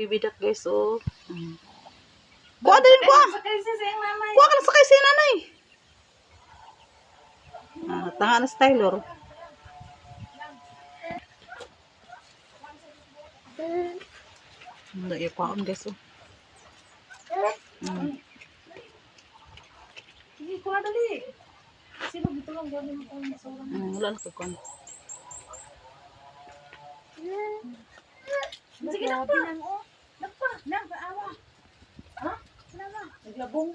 Bibidak guys, oh. Kuha din, kuha. Kuha ka na sakay si nanay. Tanga na stylor. Hindi, kuhaon guys, oh. Sige, kuha dali. Sino dito lang gawin mo kung masaurang? Wala na kukuhan. Sige, nakpa. Nakpa. Nakpaawa. Ha? Nakpa. Naglabong.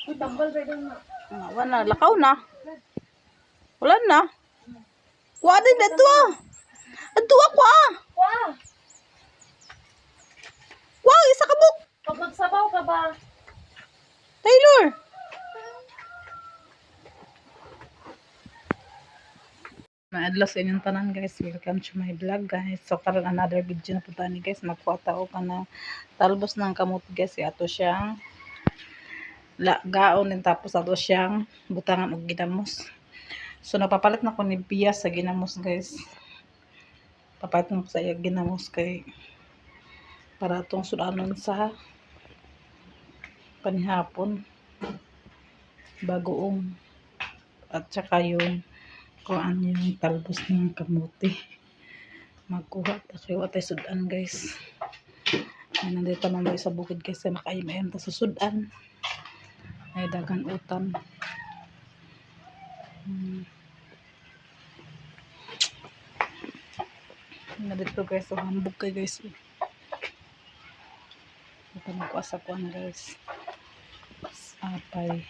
Uy, tambal ba doon na? Wala, lakaw na. Wala na. Kuha din, dito ah. Dito ah, kuha. Kuha. Kuha, isa ka buk. Pag magsabaw ka ba? Taylor. Maadlas sa inyong tanan guys, welcome to my vlog guys. So karon another video na punta ni guys, magkuha tao ka na talbos ng kamote guys, ato siyang gaon din tapos ato siyang butangan og ginamos. So napapalit na ko ni Pia sa ginamos guys. Papalit na ko sa iya ginamos kay para atong sudanon sa panihapon bagoong at saka yung kung ano yung talbos ng kamote. Magkuha tayo at sudan guys. Ay, nandito naman sa bukid guys, makaim-im ta sa sudan. Ay dagan utan. Nandito guys, so hambog kay guys. Ito magkuha sa kuhan guys. Apay.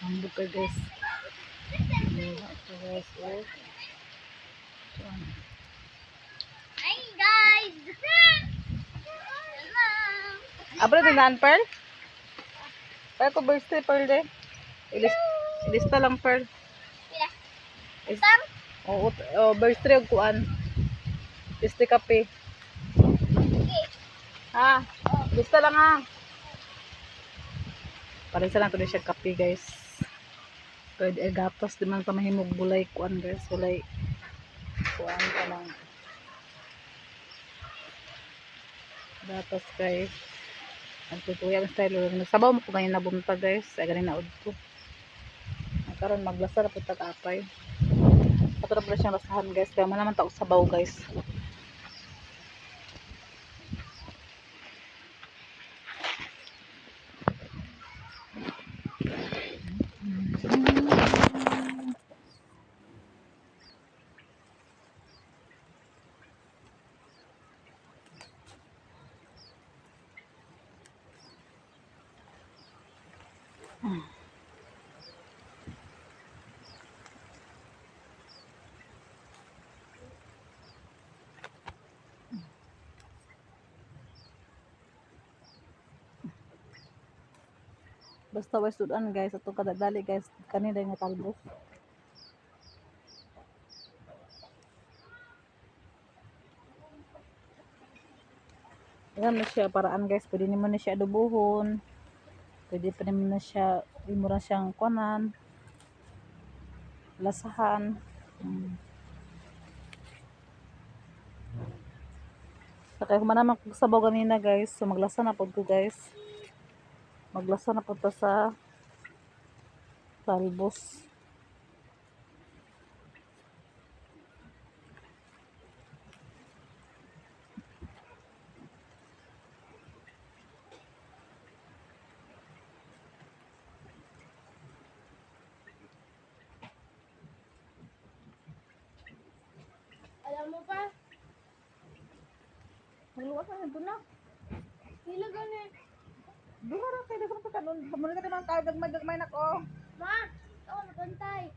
Hambog kay guys. Guys, oh. Hi guys! Hello! Abra din daan, Pearl? Pearl ko birthday, Pearl de. Ilista lang, Pearl. Sam? Birthday og kuan. Liste kape. Okay. Ha? Lista lang ha. Parisa lang to siya kape guys. Pwede gatas di man pa mahimog bulay kuan guys. Bulay kuan pa lang. Gatas guys. Ang tutuyang style. Nagsabaw mo ko ngayon nabunta guys. Ay ganin na udto. Karon maglasa na po tag-apay. Patrap na siyang lasahan guys. Kaya man naman taog sabaw guys. Basta way sudan guys. Atong kadadali guys. Kanina yung talbos. Ayan na siya paraan guys. Pwede naman na siya adobohon. Pwede pa naman na siya imura siyang kuanan. Lasahan. Saka kung naman sabaw ganina guys. So maglasa na po ko guys. Maglasa na po sa talbos. Alam mo pa? Magluwas na ito na. Hila gani. Duha ra kay dapat ka nun. Pamunod ka naman tayo gagmay na ko. Ma! Ito, nagantay.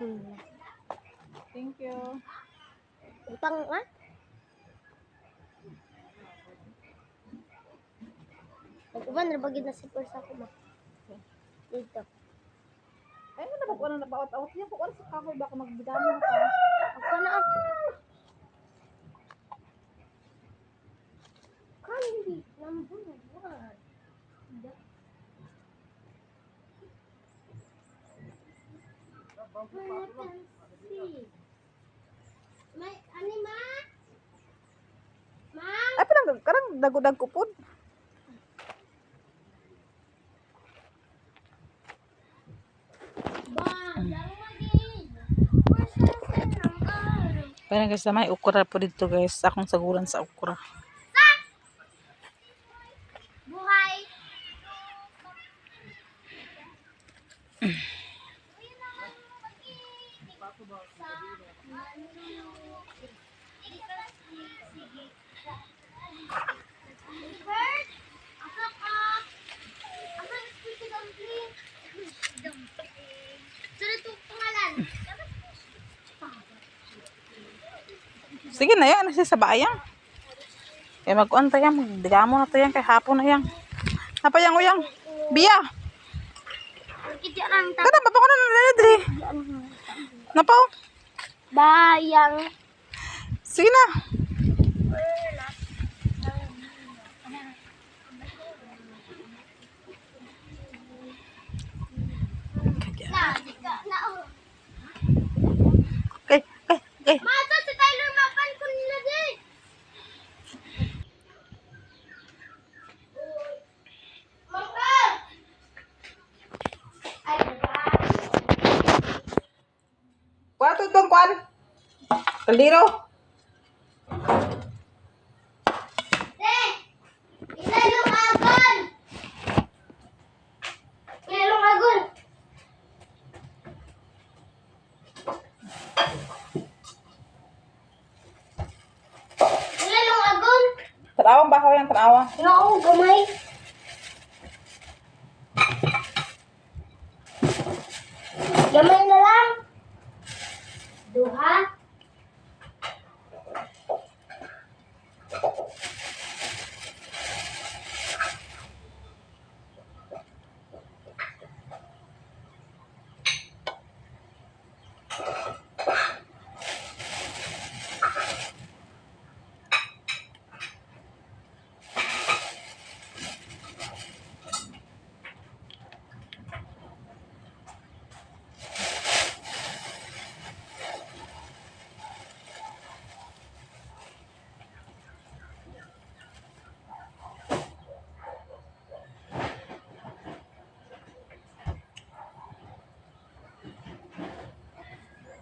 Thank you. Utang, ha? Nag-uban, nabagid na si Pursa ko ma. Dito. Ay, ano ba kung ano nabaot-awat niya? Kung ano sa kahoy, baka magbidami na pa. Ako na ako. Kandi, number 1. May anima? Ma? Ay, parang karang dagudag ko po. Ba, daro magin. Pursa sa ng araw. Kaya guys, may ukra po dito guys. Akong saguran sa ukra. Buhay. Sige na yan, nasa sa bayang. Kaya mag-on tayo, magdigamo na tayo kay hapon na yan. Napayang uyang. Biya! Kada, mapako na naladri. Napaw? Bayang. Sige na. Kay, kay. Masa si Tyler mapan ko nila din. Mama! Ay, Kuha to itong kuhan. Kaldiro. ilalong agon! Ilalong agon! Ilalong agon! Tanawang bakaw yan, tanawang. Naong gamay. Gamay na lang. Duha.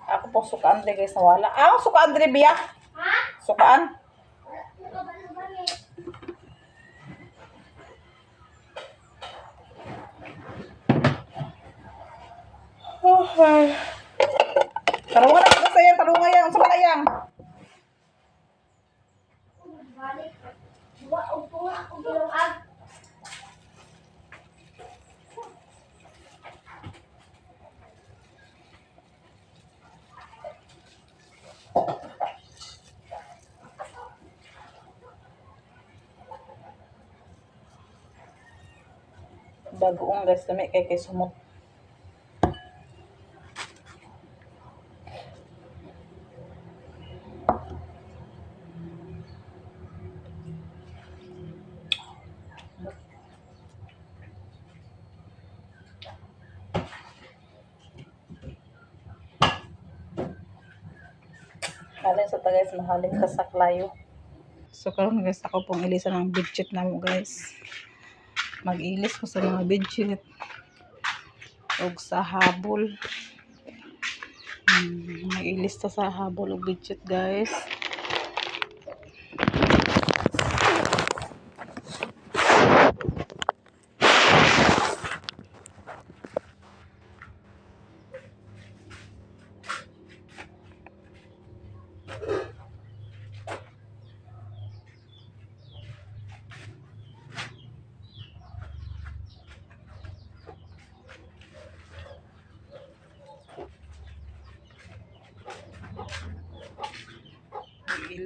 Ako po sukaan dre guys, nawala. Ah, sukaan dre biya. Ha? Sukaan. Okay. Tarungan na kita sa'yo, tarungan yan. Sa kalayang. Balik. Duha o tunga ako gilungag. Bagoong guys, dami kay sumot. Halin sa tagays, mahalin ka sa klayo. So karon guys, ako pong ilisa ng bedsheet na mo guys. Mag-ilis ko sa mga bedsheet. Og sa habol. Mag-ilis ta sa habol og bedsheet guys.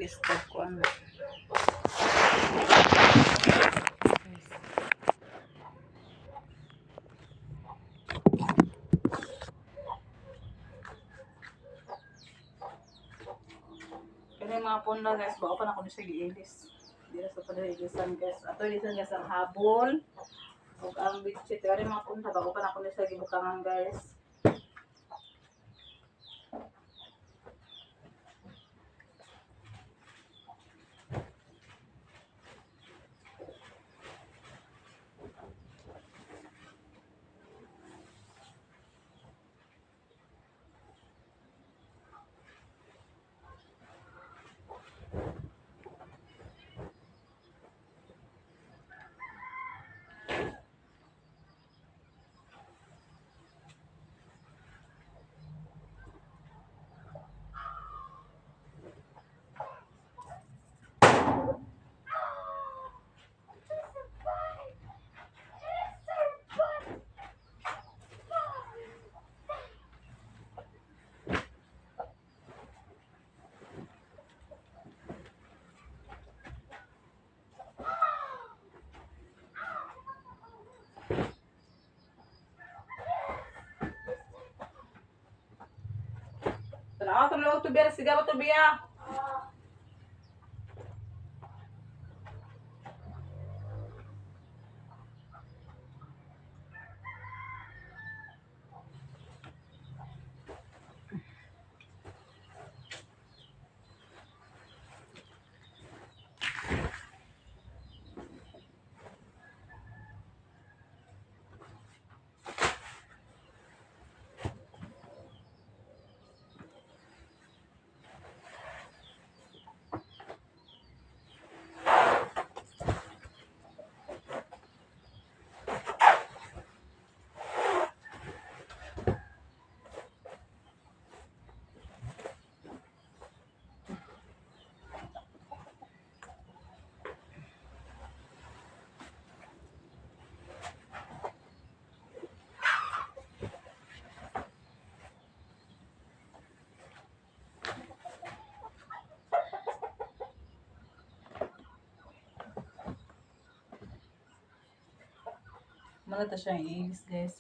stop ko ano. Kaya yung mga punda guys, bako pa na kung siya giilis. Hindi na sa pala-ilisan guys. Ato ilisan guys ang habol. Huwag ang bitchit. Kaya yung mga punda, bako pa na kung siya gibutangan guys. Tara, tulog to biya. Sigaw to biya. Malata siyang iilis guys.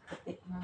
Pati na.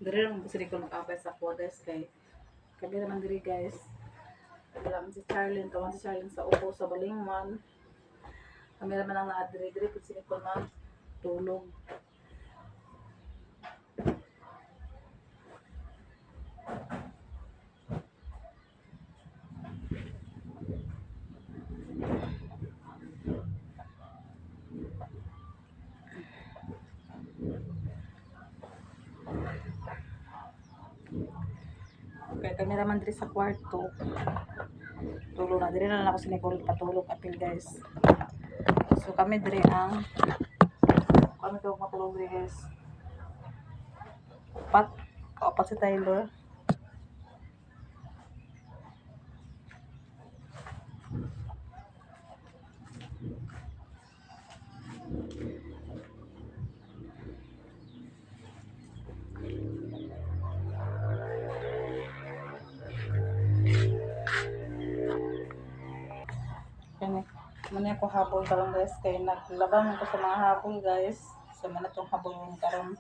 Diri lang kasi ko mag-abay sa quarters kay kami naman diri guys. Kailangan si Charlene, kawan si Charlene sa upo sa balingman. Kami naman ang naadiri-diri kasi ko na tulog. Kaya kami naman diri sa kwarto. Tulog na. Diri na lang ako si Nicole patulog apil guys. So kami diri ang kami to matulog diri guys. Kaupat si Tyler. Kani, muna ako habol karon guys kay naglabang ko sa mga habol guys. So muna tong habol karon.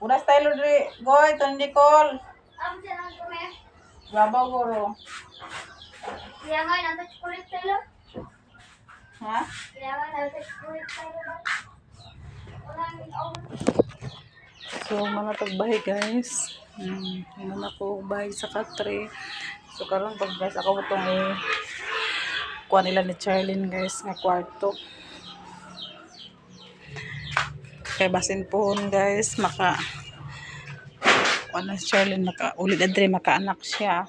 Unas Tyler diri, goy ton Nicole. Ang siya ko me. Babaw guro. Kaya nga nasa chocolate tayo. Ha? Kaya nga nasa chocolate tayo. Walang So mana tagbahay guys. Mana ko bahay sa katre. So karon pag guys ako tong kuha nila ni Charlene guys nga kwarto. Kay basin pohon guys maka si Charlene maka ulit adre makaanak siya.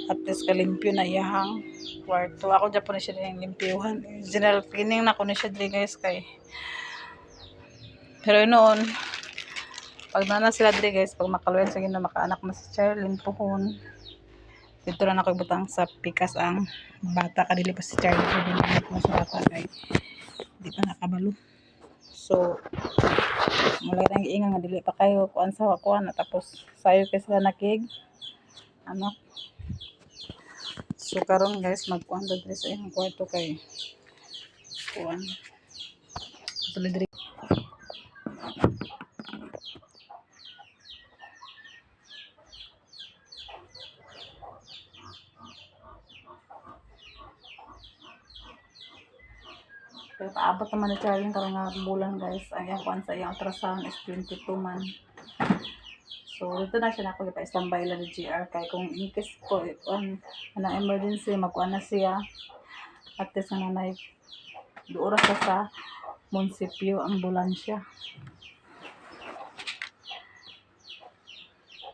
At least kalimpyo na iyahang kwarto. Ako dyan po na siya yung limpyuhan. General cleaning na ko na siya dre guys kay. Pero noon pag nana sila dre guys pag makaluyan sa gina makaanak na si Charlene pohon. Dito na ako ibutang sa pikas ang bata kadili pa si Charlene na sa bata kay di pa nakabalo. So mula nang iinga nga dili pa kayo kuan sa kuan na tapos sayo kay sila nakig anak. So karon guys magkuan diri sa iyang kwarto kay kuan. Tuloy diri. Kaya paabot naman ni Charlene karong nga bulan guys. Ang iyang kuan sa iyang ultrasound is 22 man. So dito na siya nako ipa-standby lang ni GR kay kung in case ko ano emergency magkuan na siya. At least nga nanay oras ka sa munisipyo ambulansya.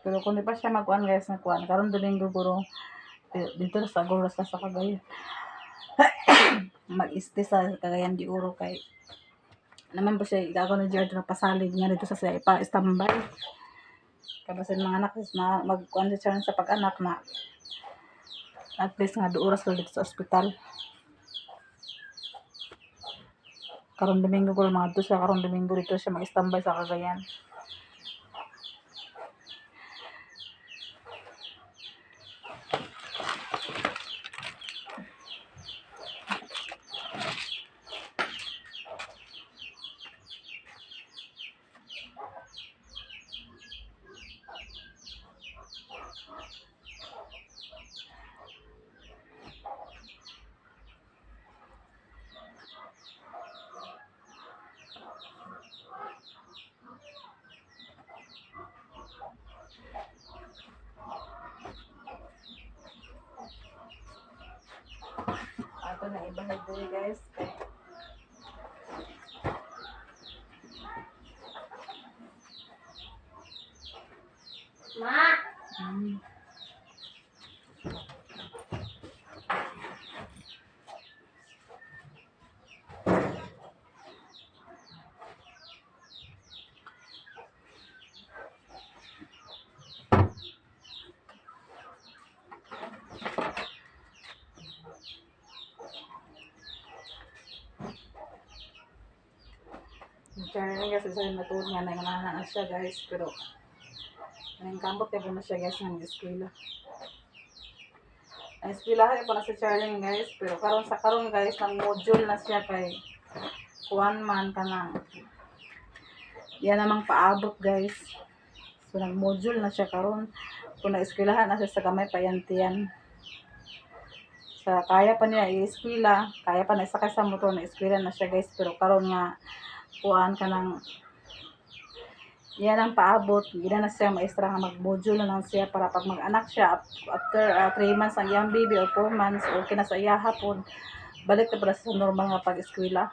Pero kung di pa siya magkuan guys na kuan karon Domingo guro dito sa Agoras sa Cagayan. Mag-stay sa Cagayan de Oro kay naman po siya gagawin ni Jared na pasalig nga dito sa siya ipa-standby. Kasi mga anak magkuan siya sa pag-anak na at least nga 2 oras lang dito sa ospital. Karong Domingo ko mga to siya karong Domingo dito siya mag-standby sa Cagayan. Ato na ibahag diri guys. Ma. Yung Charlie kasi sa matulog nga na siya guys. Pero anong kambot kaya po na siya guys ng eskwela. Ang eskwelahan po na si Charlie guys. Pero karon guys, ng module na siya kay kuwan man ka na. Yan namang paabot guys. So nag-module na siya karon. Kung na-eskwelahan na siya sa gamay payantiyan. Sa kaya pa niya i-eskwela, kaya pa na isakay sa motor na eskwela na siya guys. Pero karon nga kuan ka ng yan ang paabot. Gina na siya maestra nga mag-module na lang siya para pag mag-anak siya after 3 months ang iyang baby or 4 months okay na sa iya hapon. Balik na pala sa normal nga pag-eskwela.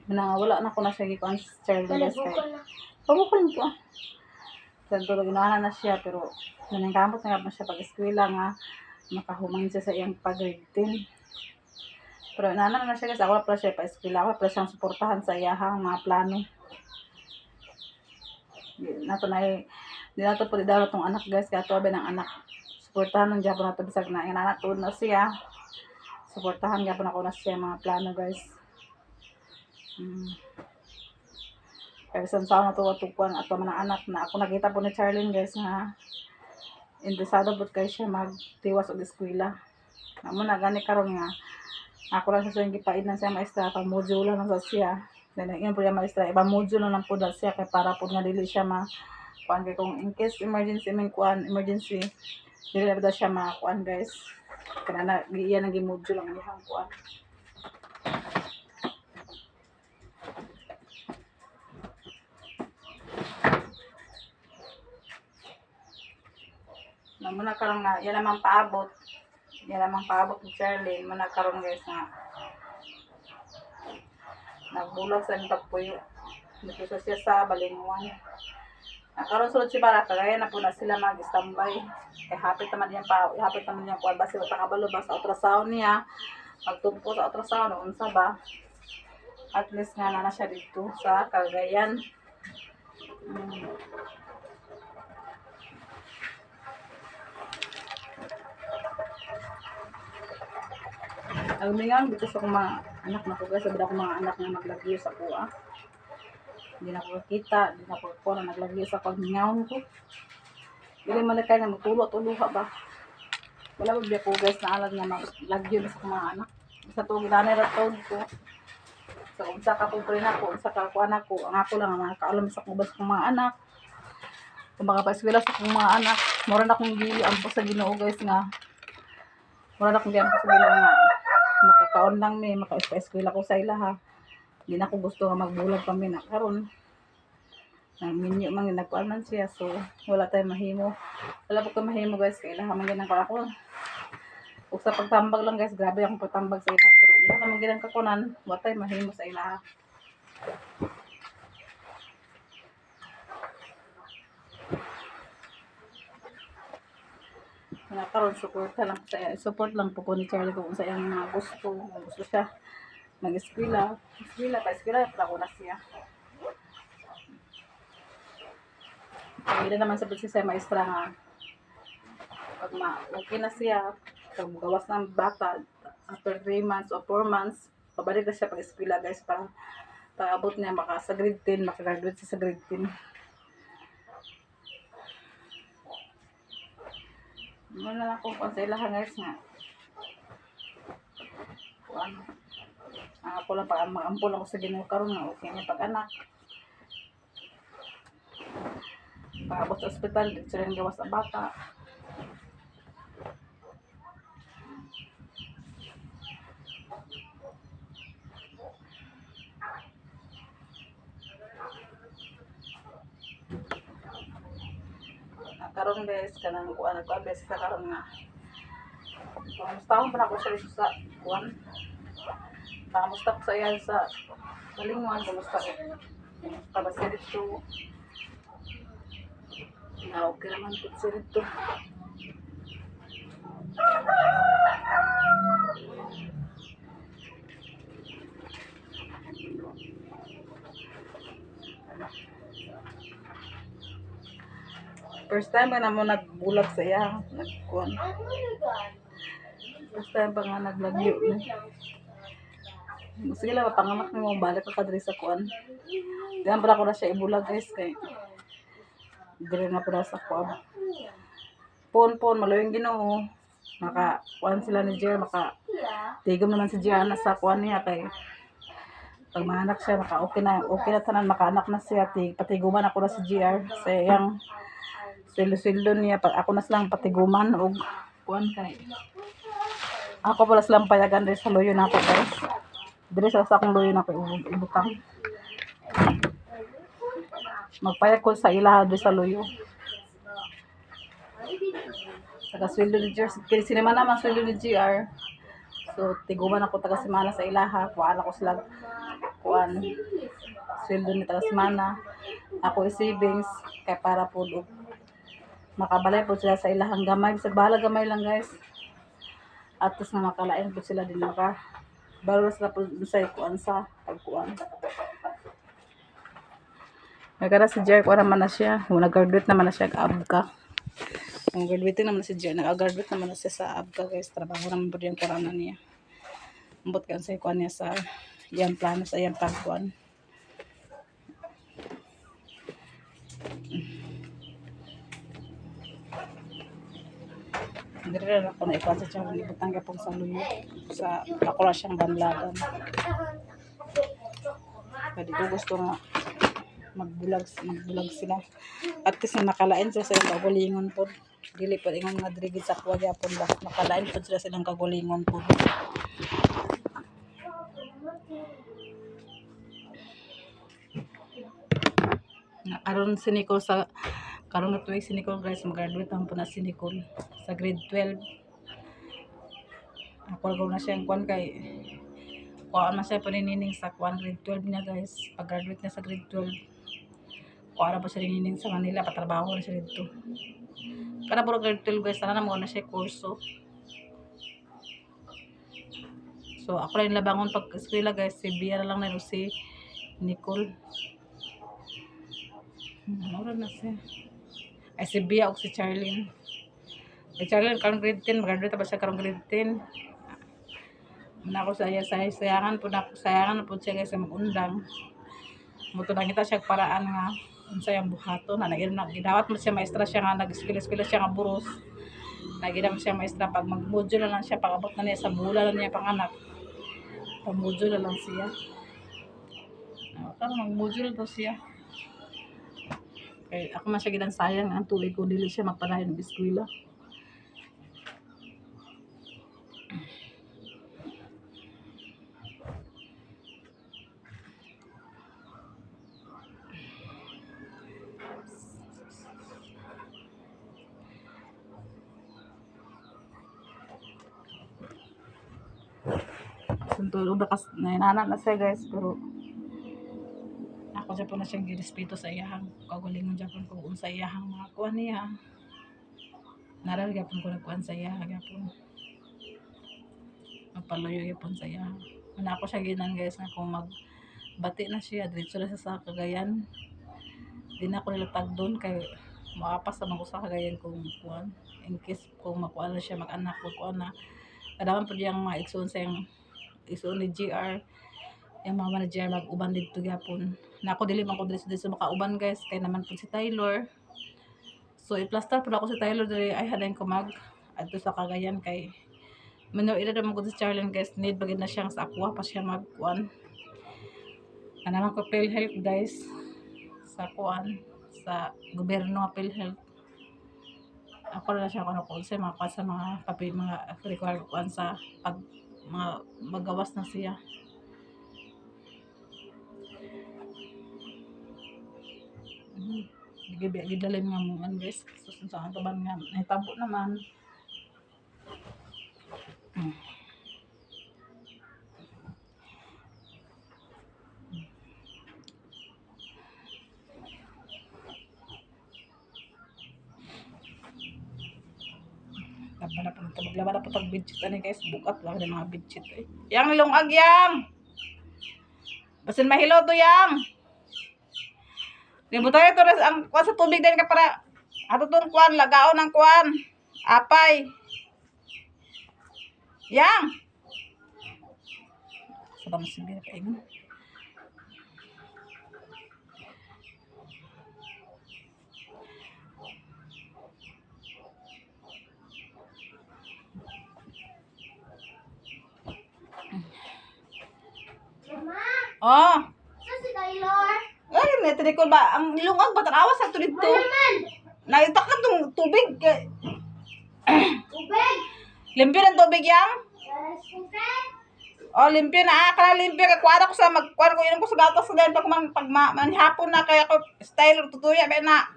Wala na ko na siya gikuan sa child guys kay. Malabukol na. Pabukol mo po. Santo ginawa na siya pero nanangkamot na nga siya pag-eskwela nga makahuman siya sa iyang pag-grade 10. Pero inaano na siya guys, ako na pala siya pa-eskwela, ako na pala siyang suportahan sa iyahang mga plano. Di na to po di daw itong anak guys, kaya to ng anak. Suportahan ng Japon na to bisag na inanak to na siya. Suportahan Japon ako na siya mga plano guys. Kaya isang sao na to tukuan at mga anak na ako nakita po ni Charlene guys nga interesado po kayo siya magtiwas og eskwela. Amo na gani karon nga ako lang sa siyang gipainan siya maestra pag module lang sa siya. Then yun po yung maestra iba module lang po dal siya kay para po nga dili siya ma kuan kay kung in case emergency emergency dili na siya ma kuan guys. Kana na iyan ang gi-module ang iyang kuan. Muna karon nga yan namang paabot. Yan namang paabot ni Charlie. Muna karon guys nga nagbulag sa pagpuyo. Dito siya sa Balinguan. Karon sulod si Baraka kaya na po na sila mag-standby. Kay hapit naman yan kuan base sa kabalo ba sa ultrasound niya. Magtumpo sa ultrasound unsa ba? At least nga na siya dito sa Cagayan. Almingang dito sa mga anak na ko guys, sabi ako mga anak na naglagyo sa kuha. Hindi na ko kita, hindi na ko na naglagyo sa pagmingaon ko. Dili man kay na magtulo-tuloha ba. Wala ba biya ko guys na alag nga maglagyo na sa mga anak. Sa tuwing nanay ratod ko. Sa unsa ka pobre na ko, unsa ka kuha na ko. Ang ako lang ang nakaalam sa kubas kong mga anak. Kung makapaskwela sa kong mga anak, mura na kong gili ang po sa Ginoo guys nga. Mura na kong gili ang po sa Ginoo nga. Makakaon lang may maka-eskwela ko sa ila ha. Hindi na ko gusto nga magbulag kami na karon. Nang minyo man nagkuan man siya so wala tayong mahimo. Wala po ko mahimo guys kay ilaha man ganang ako. Ug sa pagtambag lang guys, grabe akong pagtambag sa ila pero ila ka man ganang kakunan, wala tayong mahimo sa ila. Nga karon support lang po ni Charlie kung sa iyang mga gusto siya mag-eskwela para ko na siya. Hindi naman sa siya maestra nga pag okay na siya pag gawas ng bata after 3 months or 4 months pabalik na siya pag-eskwela guys para paabot niya sa grade 10 makagraduate siya sa grade 10. Muna na akong konselahan guys nga. Ako lang mag-ampol ako sa Ginoo karon nga okay niya pag-anak. Paabot sa ospital, dito rin gawas sa bata. Karon guys, kanang kuan nagpa-best sa karon nga. Kamusta pa ako sa kuan? Kamusta ko sa iya sa Balinguan, kamusta ko? Kamusta ba siya dito? Na okay naman po siya dito. First time ba na mo nagbulag sa iya, nagkuan. First time pa nga naglagyo. Sige lang, panganak na mo, balik ka kadri sa kuan. Diyan pala ko na siya ibulag guys, kay dire na pala sa kuan. Pon, maluwing ginoo. Maka, kuan sila ni Jer, maka, tigom naman si Gianna sa kuan niya, kay pag maanak siya, maka okay na tanan, makaanak na siya, patiguman ako na si GR, sa iyang sweldo niya, pag ako na silang patiguman, o kuan kay, ako pala silang payagan rin sa luyo na ako guys, dire sa akong luyo na ako ibutang, magpayag ko sa ilaha rin sa luyo, taga sweldo ni GR, sinima naman sweldo ni GR, so tiguman ako taga simana sa ilaha, kuhaan ako sila, kuan, sweldo ni taga semana, ako i-savings kay para po makabalay po sila sa ilahang gamay, sa bahala gamay lang guys, at tapos na makalain po sila din maka baro sila po sa kuan sa pagkuan. Nagkara si Jer, kuan naman na siya, nag-graduate naman na siya abka, kung graduate naman na si Jer, nag-graduate naman na siya sa abka guys, trabaho naman po yung korona niya, ambot ka sa kuan niya sa iyang plano sa iyang pagkuan. Dire na ako na ikuan sa tiyan, ibutang ka pong sa luyo, sa ako na siyang banlagan. Pwede ko gusto nga magbulag sila. At kasi makalain sila sa ilang kagulingon po. Dili po ingon nga drigid sa kuwag yapon ba. Makalain po sila sa ilang kagulingon po. Karon si Nicole sa karon na tuig si Nicole guys, mag-graduate ang po na si Nicole sa grade 12. Ako na siya ang kuan kay kuhaan man siya paninining sa kuan grade 12 niya guys. Pag-graduate niya sa grade 12, kuhaan po siya ninining sa Manila, patrabaho na siya dito. Kada puro grade 12 guys, sana naman na siya kurso. So ako rin labangon pag-eskwela guys, si Bia na lang na si Nicole. Ano na siya? Ay si Bia o si Charlene. Si Charlene karong grade 10, mag-graduate pa siya karong grade 10. Nako sayangan po siya guys sa magundang. Muto na kita siya paraan nga unsa yang buhaton na gidawat mo siya maestra siya nga nag-eskwela siya nga buros. Nagidam siya maestra pag mag-module na lang siya pag abot na niya sa bulan na niya panganak. Pag-module na lang siya. Karon mag-module to siya. Kay ako man siya gidang sayang ang tuig ko dili siya magpadayon ng eskwela. Suntulog na kas nainana na siya guys, pero ako siya po na siyang girespeto sa iyahang kagulingon Japon ko unsa iyahang mga kuan niya. Naral gyapon ko nagkuan sa iya gyapon. Magpaloyo gyapon sa iya. Ana ako siya ginan guys nga kung magbati na siya diretso na siya sa Cagayan. Di na ako nilatag doon kay makapas sa mga sa Cagayan kung kuan. In case kung makuan na siya mag-anak ko kuan na. Kadaman po diyang mga igsoon sa yung igsoon ni GR. Yung mga manager mag-uban dito gyapon. Na ako dili man ko dito makauban guys kay naman po si Taylor. So i-plaster po ako si Taylor dili ay hadayon ko mag adto sa Cagayan kay minor edad naman ko si Charlene guys, need bagid na siyang sa aqua pa siya magkuan. Naman ko PhilHealth guys sa kuan sa gobyerno nga PhilHealth. Ako na siya kuno kung sa mga papel mga required kuan sa pag mga magawas na siya. Gidalim nga mo guys, susun sa taban nga nahitabo naman. Maglaba na po tag bedsheet ani guys, bukat lang ng mga bedsheet eh. Yang lungag yang. Basin mahilo to yang. Libutay to ang kuan sa tubig din ka para ato tong kuan lagaon ng kuan. Apay. Yang. Sarap mo sige kainin. Mama, Oh, saan si Taylor? ay, may ko ba? Ang ilungag ba? Tanawas sa tulid to. Nakita ka itong tubig. Ubeg! Limpyo ng tubig yang? Yes, ubeg! Oh, limpyo na. Kaya limpyo. Kuwara ko sa kuwara ko inom ko sa gatas ko dahil pag manhapon na kaya ko style tutuya ba na.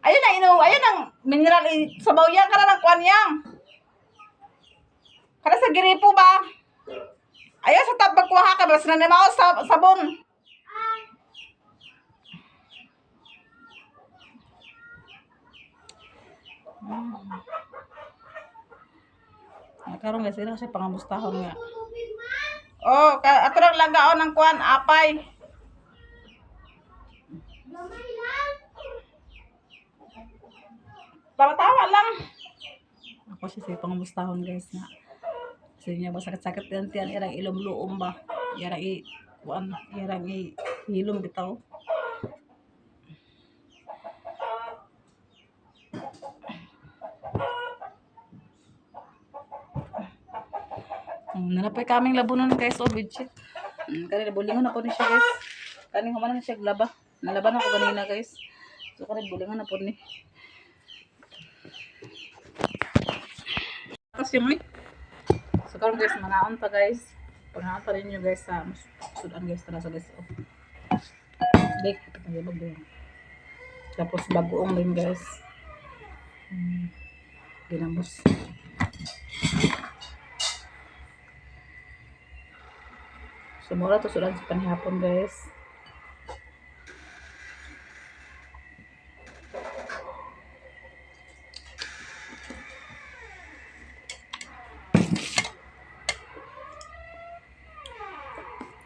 Ayun na inom. Ayun ang mineral sabaw yang kana ng kuan yang. Kana sa giripo ba? Ayun sa tabag kuha ka bas na namaw sa sabon. Nakaroon guys, ina kasi pangabustahon nga. Tubig, ma! Oh, ato lang lagaon ng kuan apay. Gamay lang! Tawa-tawa lang. Ako siya sa pangabustahon guys nga. Kasi niya ba sakit-sakit yan tiyan irang ilom-luom ba. Irang kuan, irang hilom bitaw. Nanapay kaming labunon guys, oh, bitchit. Kanina, bulingon na po ni siya guys. Kanina, humana na siya glaba. Nalaban ako kanina guys. So, kanina, bulingon na po ni. Tapos yung so, karon guys, manaon pa guys. Panaon pa rin nyo guys sa sudan guys. Tara sa guys, oh. Dek, pagkagabag doon. Tapos, bagoong rin guys. Ginamos. Sumura to sudan sa panihapon guys.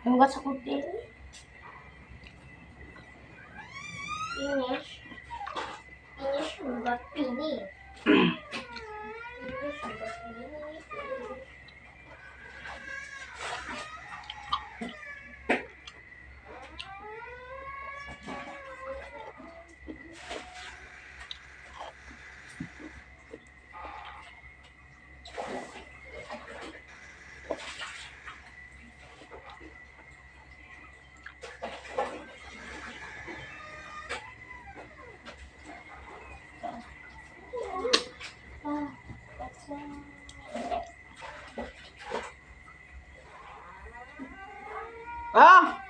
Hugas ako din. Finish. Finish, hugas finish. Finish, hugas finish. Ah!